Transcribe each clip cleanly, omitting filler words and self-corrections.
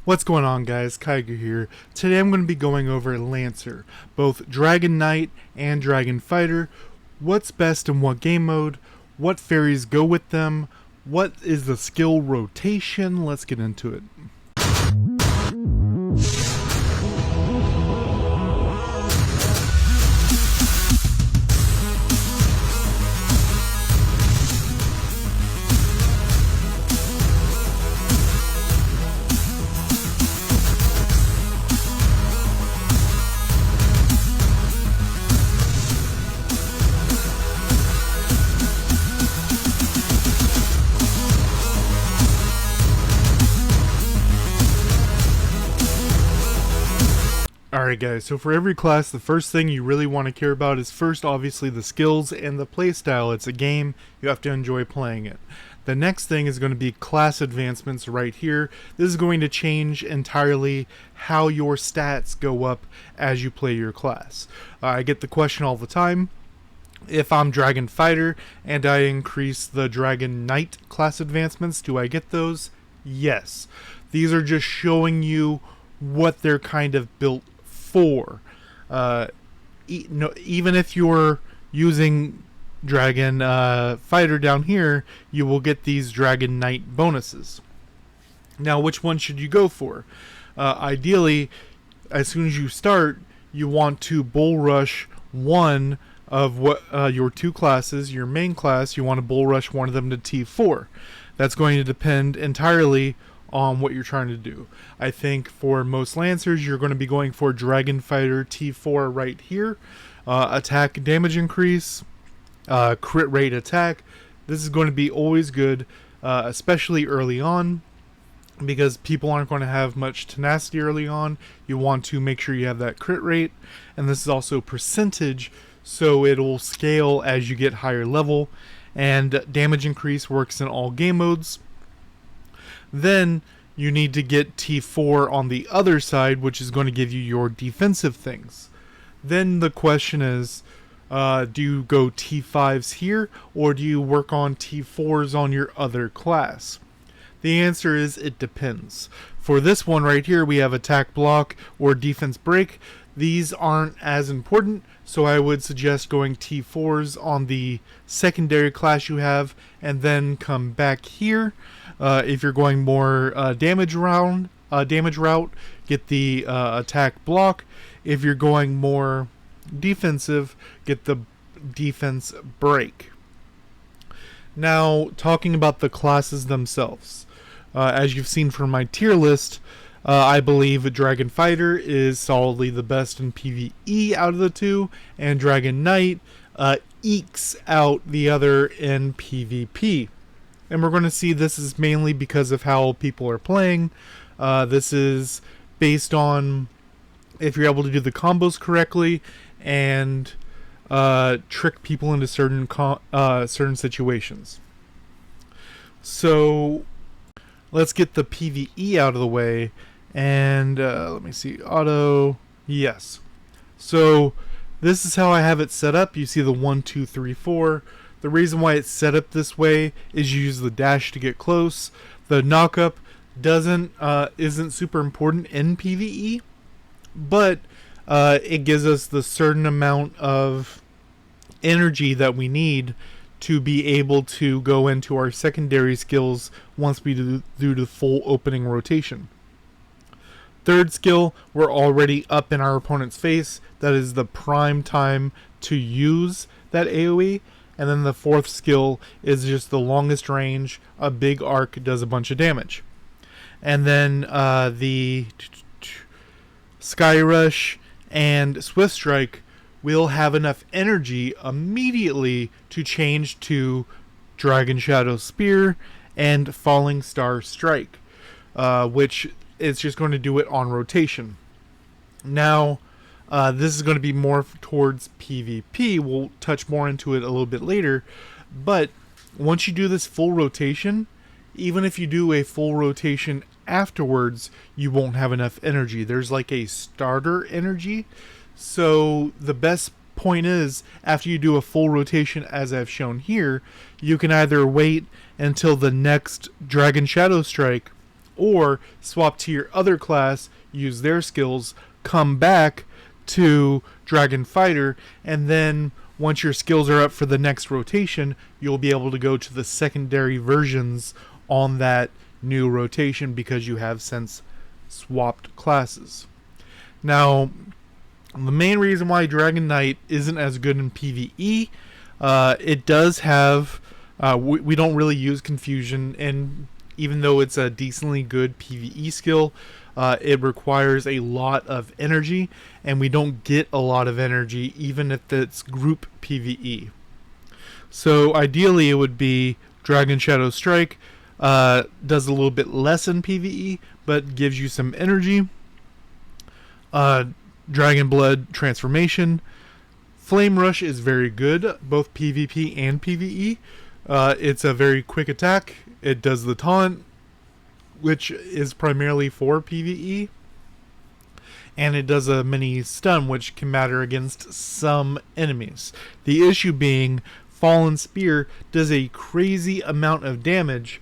What's going on, guys? Kaiger here. Today I'm going to be going over Lancer, both Dragon Knight and Dragon Fighter, what's best in what game mode, what fairies go with them, what is the skill rotation. Let's get into it. Alright guys, so for every class, the first thing you really want to care about is first obviously the skills and the playstyle. It's a game, you have to enjoy playing it. The next thing is going to be class advancements right here. This is going to change entirely how your stats go up as you play your class. I get the question all the time. If I'm Dragon Fighter and I increase the Dragon Knight class advancements, do I get those? Yes. These are just showing you what they're kind of built for. Even if you're using Dragon Fighter down here, you will get these Dragon Knight bonuses. Now, which one should you go for? Ideally, as soon as you start, you want to bull rush one of what your two classes. Your main class, you want to bull rush one of them to T4. That's going to depend entirely on what you're trying to do. I think for most Lancers, you're going to be going for Dragon Fighter T4 right here. Attack damage increase, crit rate attack. This is going to be always good, especially early on, because people aren't going to have much tenacity early on. You want to make sure you have that crit rate, and this is also percentage, so it'll scale as you get higher level, and damage increase works in all game modes. Then you need to get T4 on the other side, which is going to give you your defensive things. Then the question is, do you go T5s here, or do you work on T4s on your other class? The answer is it depends. For this one right here, we have attack block or defense break. These aren't as important, so I would suggest going T4s on the secondary class you have, and then come back here. If you're going more damage route, get the attack block. If you're going more defensive, get the defense break. Now, talking about the classes themselves. As you've seen from my tier list, I believe Dragon Fighter is solidly the best in PvE out of the two, and Dragon Knight ekes out the other in PvP. And we're going to see this is mainly because of how people are playing. This is based on if you're able to do the combos correctly and trick people into certain situations. So let's get the PvE out of the way. And let me see, auto, yes. So this is how I have it set up. You see the 1, 2, 3, 4. The reason why it's set up this way is you use the dash to get close. The knockup isn't super important in PvE, but it gives us the certain amount of energy that we need to be able to go into our secondary skills once we do the full opening rotation. Third skill, we're already up in our opponent's face. That is the prime time to use that AoE. And then the fourth skill is just the longest range. A big arc does a bunch of damage. And then the Sky Rush and Swift Strike will have enough energy immediately to change to Dragon Shadow Spear and Falling Star Strike, which is just going to do it on rotation. Now, this is going to be more towards PvP. We'll touch more into it a little bit later. But once you do this full rotation, even if you do a full rotation afterwards, you won't have enough energy. There's like a starter energy. So the best point is, after you do a full rotation as I've shown here, you can either wait until the next Dragon Shadow Strike or swap to your other class, use their skills, come back to Dragon Fighter, and then once your skills are up for the next rotation, you'll be able to go to the secondary versions on that new rotation because you have since swapped classes. Now, the main reason why Dragon Knight isn't as good in PvE, it does have, we don't really use Confusion, and even though it's a decently good PvE skill, it requires a lot of energy, and we don't get a lot of energy even if it's group PvE. So ideally it would be Dragon Shadow Strike, does a little bit less in PvE, but gives you some energy. Dragon Blood Transformation. Flame Rush is very good, both PvP and PvE. It's a very quick attack. It does the taunt, which is primarily for PvE. And it does a mini stun, which can matter against some enemies. The issue being, Fallen Spear does a crazy amount of damage,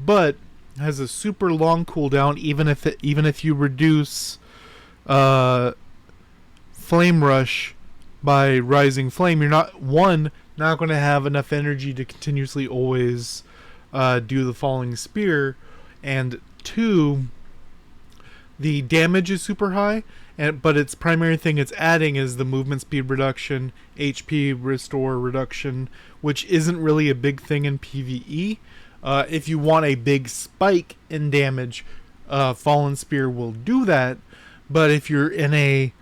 but has a super long cooldown. Even if you reduce Flame Rush by Rising Flame, you're not going to have enough energy to continuously always do the Falling Spear, and 2, the damage is super high, but its primary thing it's adding is the movement speed reduction, HP restore reduction, which isn't really a big thing in PvE. If you want a big spike in damage, Fallen Spear will do that, but if you're in a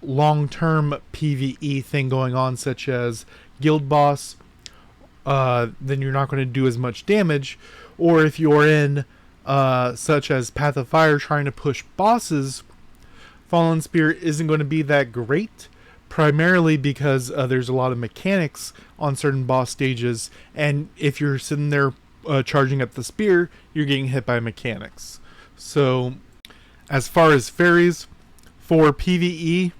long-term PvE thing going on, such as Guild Boss, then you're not going to do as much damage. Or if you're in such as Path of Fire trying to push bosses, Fallen Spear isn't going to be that great, primarily because there's a lot of mechanics on certain boss stages, and if you're sitting there charging up the spear, you're getting hit by mechanics. So as far as fairies, for PvE,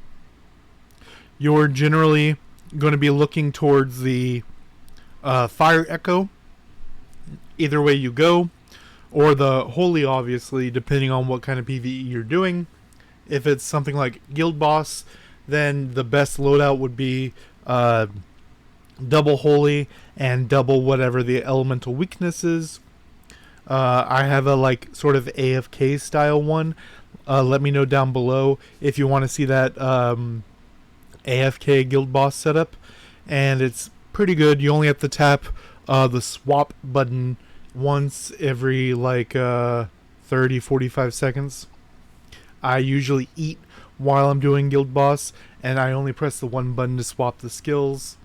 you're generally going to be looking towards the Fire Echo, either way you go, or the Holy, obviously, depending on what kind of PvE you're doing. If it's something like Guild Boss, then the best loadout would be double Holy and double whatever the elemental weakness is. I have a sort of AFK style one. Let me know down below if you want to see that AFK Guild Boss setup, and it's pretty good. You only have to tap the swap button once every 30-45 seconds. I usually eat while I'm doing Guild Boss, and I only press the one button to swap the skills.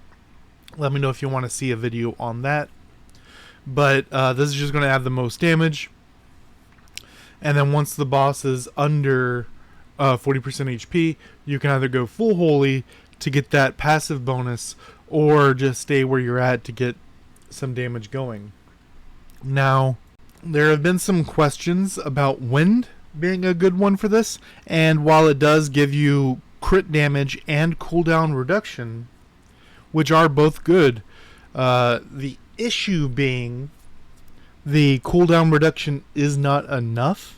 Let me know if you want to see a video on that. But this is just going to add the most damage. And then once the boss is under 40% HP, you can either go full Holy to get that passive bonus, or just stay where you're at to get some damage going. Now, there have been some questions about Wind being a good one for this, and while it does give you crit damage and cooldown reduction, which are both good, the issue being the cooldown reduction is not enough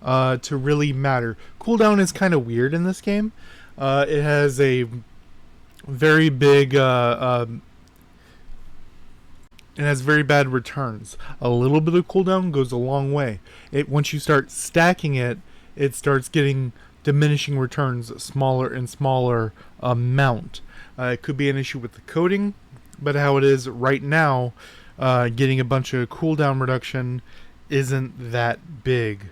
to really matter. Cooldown is kind of weird in this game. It has a very big it has very bad returns. A little bit of cooldown goes a long way. Once you start stacking it, it starts getting diminishing returns, smaller and smaller amount. It could be an issue with the coding, but how it is right now, getting a bunch of cooldown reduction isn't that big.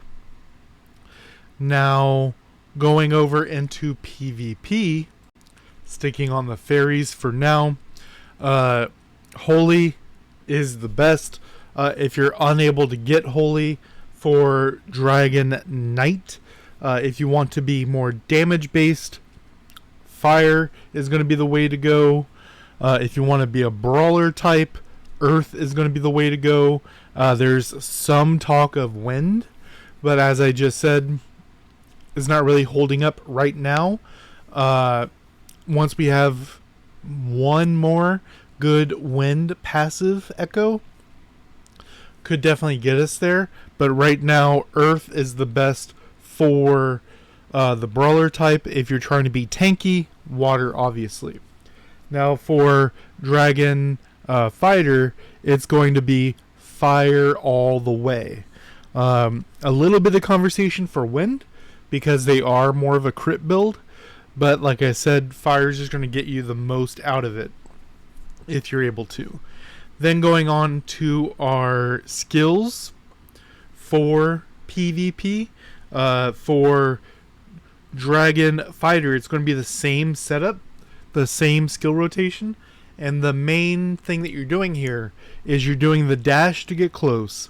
Now, going over into PvP, sticking on the fairies for now, Holy is the best. If you're unable to get Holy for Dragon Knight, if you want to be more damage based, Fire is going to be the way to go. If you want to be a brawler type, Earth is going to be the way to go. There's some talk of Wind, but as I just said, it's not really holding up right now. Once we have one more good Wind passive echo, could definitely get us there, but right now Earth is the best for the brawler type. If you're trying to be tanky, water obviously. Now for dragon fighter, it's going to be fire all the way. A little bit of conversation for wind because they are more of a crit build, but like I said, fire is just going to get you the most out of it if you're able to. Then going on to our skills for PvP. For dragon fighter, it's going to be the same setup, the same skill rotation, and the main thing that you're doing here is you're doing the dash to get close,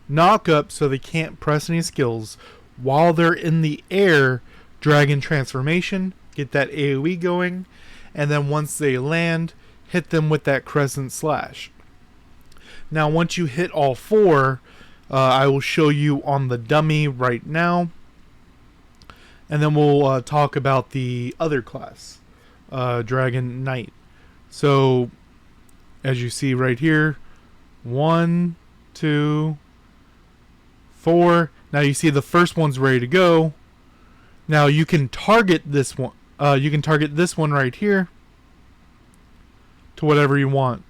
knock up so they can't press any skills. While they're in the air, dragon transformation, get that AoE going, and then once they land, hit them with that crescent slash. Now once you hit all four, I will show you on the dummy right now, and then we'll talk about the other class, Dragon Knight. So as you see right here, 1, 2, 4. Now you see the first one's ready to go. Now you can target this one. You can target this one right here to whatever you want.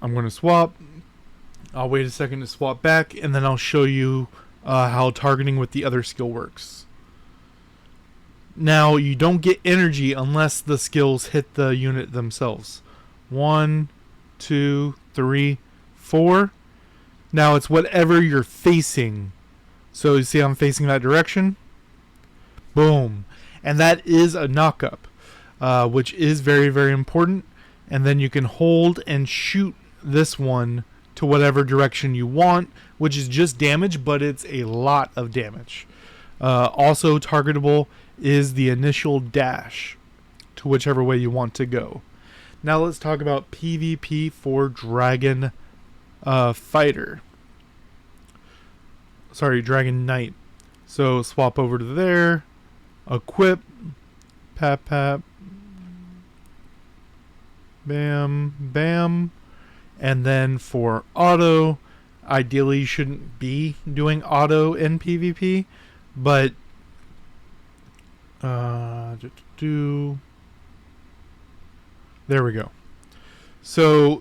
I'm going to swap. I'll wait a second to swap back, and then I'll show you how targeting with the other skill works. Now you don't get energy unless the skills hit the unit themselves. 1, 2, 3, 4. Now it's whatever you're facing. So you see I'm facing that direction. Boom. And that is a knockup, which is very, very important. And then you can hold and shoot this one to whatever direction you want, which is just damage, but it's a lot of damage. Also targetable is the initial dash to whichever way you want to go. Now let's talk about PvP for Dragon Fighter. Sorry, Dragon Knight. So swap over to there, equip, pap pap, bam bam, and then for auto, ideally you shouldn't be doing auto in PvP, but there we go. So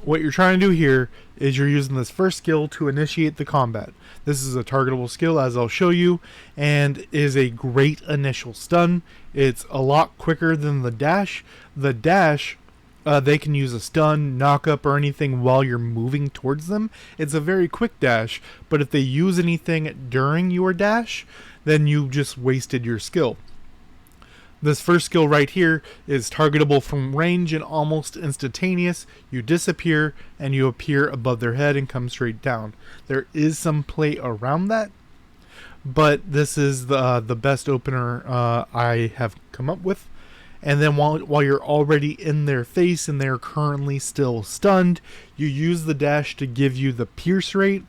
what you're trying to do here is you're using this first skill to initiate the combat. This is a targetable skill, as I'll show you, and is a great initial stun. It's a lot quicker than the dash. The dash, they can use a stun, knock up, or anything while you're moving towards them. It's a very quick dash, but if they use anything during your dash, then you just wasted your skill. This first skill right here is targetable from range and almost instantaneous. You disappear and you appear above their head and come straight down. There is some play around that, but this is the best opener I have come up with. And then while you're already in their face and they're currently still stunned, you use the dash to give you the pierce rate,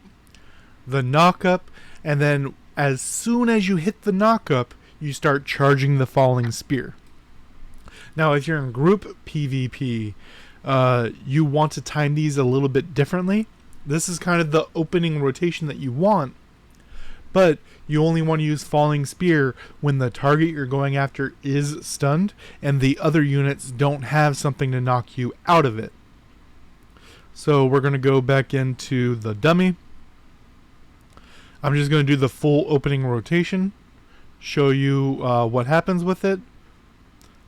the knock up, and then as soon as you hit the knock up, you start charging the falling spear. Now if you're in group PvP, you want to time these a little bit differently. This is kind of the opening rotation that you want, but you only want to use falling spear when the target you're going after is stunned and the other units don't have something to knock you out of it. So we're going to go back into the dummy. I'm just going to do the full opening rotation, show you what happens with it.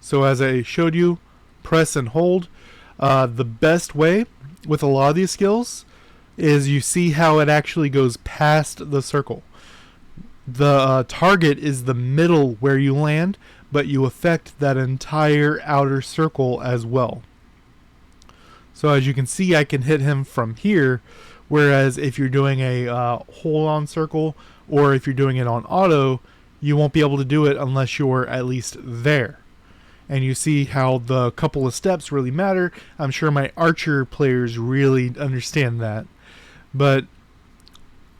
So as I showed you, press and hold. The best way with a lot of these skills is you see how it actually goes past the circle. The target is the middle where you land, but you affect that entire outer circle as well. So as you can see, I can hit him from here, whereas if you're doing a hold-on circle, or if you're doing it on auto, you won't be able to do it unless you're at least there. And you see how the couple of steps really matter. I'm sure my archer players really understand that. But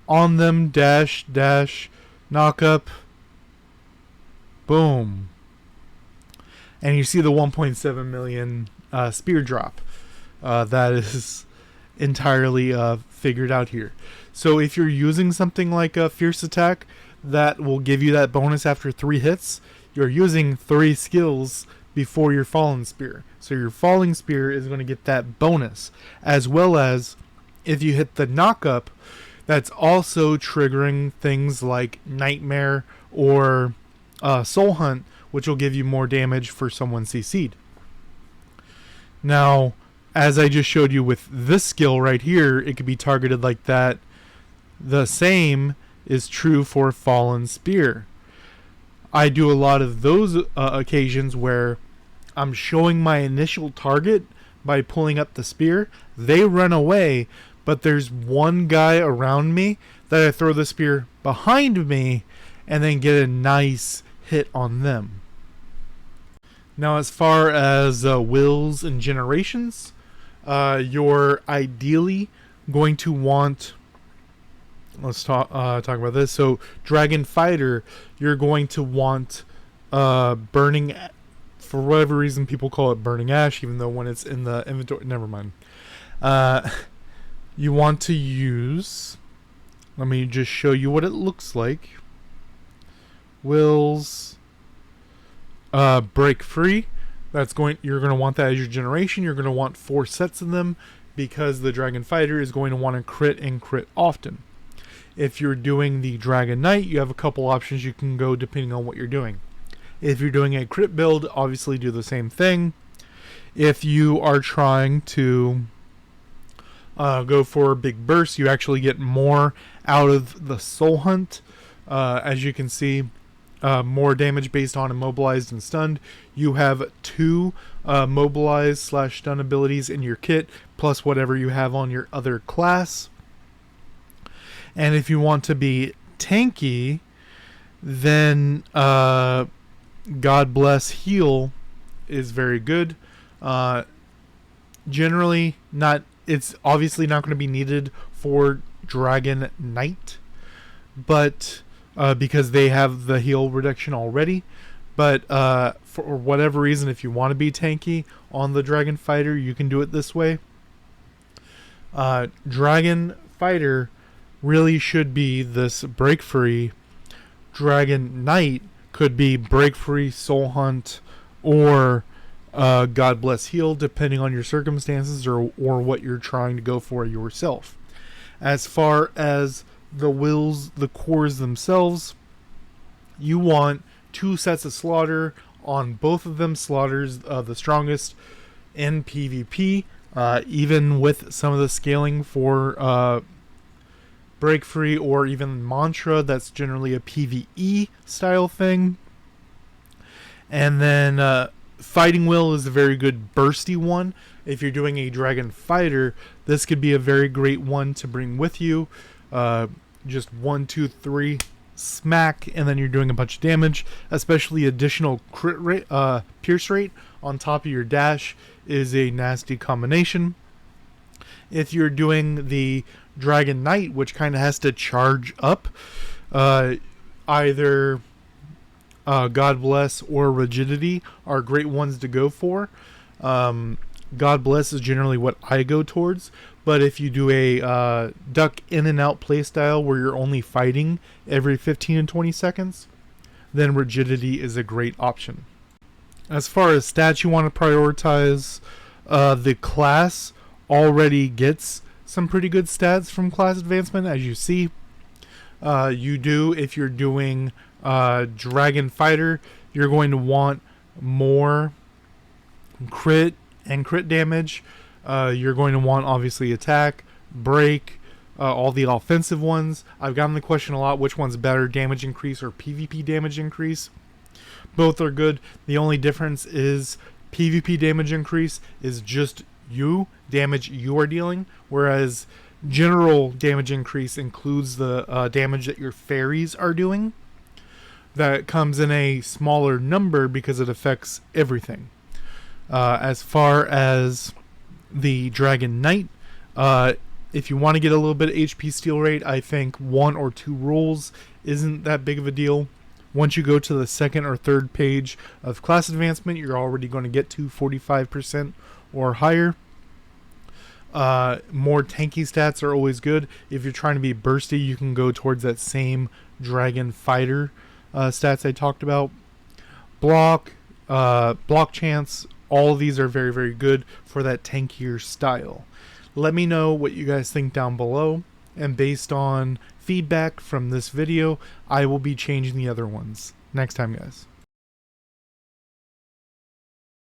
on them, dash, dash, knock up, boom. And you see the 1.7 million spear drop. That is entirely figured out here. So if you're using something like a Fierce Attack that will give you that bonus after 3 hits, you're using 3 skills before your Falling Spear. So your Falling Spear is going to get that bonus, as well as if you hit the knock-up, that's also triggering things like Nightmare or Soul Hunt, which will give you more damage for someone CC'd. Now, as I just showed you with this skill right here, it could be targeted like that. The same is true for Fallen Spear. I do a lot of those occasions where I'm showing my initial target by pulling up the spear. They run away, but there's one guy around me that I throw the spear behind me and then get a nice hit on them. Now, as far as wills and generations, you're ideally going to want... Let's talk about this. So, Dragon Fighter, you're going to want Burning... For whatever reason, people call it Burning Ash, even though when it's in the inventory... Never mind. You want to use... Let me just show you what it looks like. Wills... Break Free. You're going to want that as your generation. You're going to want 4 sets of them because the Dragon Fighter is going to want to crit and crit often. If you're doing the Dragon Knight, you have a couple options you can go depending on what you're doing. If you're doing a crit build, obviously do the same thing. If you are trying to go for a big burst, you actually get more out of the Soul Hunt. As you can see, more damage based on immobilized and stunned. You have 2 mobilize/stun abilities in your kit, plus whatever you have on your other class. And if you want to be tanky, then God Bless Heal is very good. Generally, it's obviously not going to be needed for Dragon Knight, but because they have the heal reduction already. But for whatever reason, if you want to be tanky on the Dragon Fighter, you can do it this way. Dragon Fighter really should be this Break Free. Dragon Knight could be Break Free, Soul Hunt, or God Bless Heal, depending on your circumstances or what you're trying to go for yourself. As far as the wills, the cores themselves, you want 2 sets of slaughter on both of them. Slaughter's the strongest in PvP, even with some of the scaling for Break Free or even Mantra. That's generally a PvE style thing. And then Fighting Will is a very good bursty one. If you're doing a Dragon Fighter, this could be a very great one to bring with you. Just 1, 2, 3 smack, and then you're doing a bunch of damage. Especially additional crit rate, pierce rate on top of your dash is a nasty combination. If you're doing the Dragon Knight, which kind of has to charge up, either God Bless or Rigidity are great ones to go for. God Bless is generally what I go towards, but if you do a duck in and out playstyle where you're only fighting every 15 and 20 seconds, then Rigidity is a great option. As far as stats you want to prioritize, the class already gets some pretty good stats from class advancement, as you see. You do, if you're doing Dragon Fighter, you're going to want more crit and crit damage. You're going to want, obviously, attack, break, all the offensive ones. I've gotten the question a lot, which one's better, damage increase or PvP damage increase? Both are good. The only difference is PvP damage increase is just damage you are dealing, whereas general damage increase includes the damage that your fairies are doing. That comes in a smaller number because it affects everything. As far as the Dragon Knight, if you want to get a little bit of HP steal rate, I think 1 or 2 rolls isn't that big of a deal. Once you go to the 2nd or 3rd page of class advancement, you're already going to get to 45% or higher. More tanky stats are always good. If you're trying to be bursty, you can go towards that same dragon fighter stats I talked about. Block, block chance, all of these are very, very good for that tankier style. Let me know what you guys think down below, and based on feedback from this video, I will be changing the other ones next time, guys.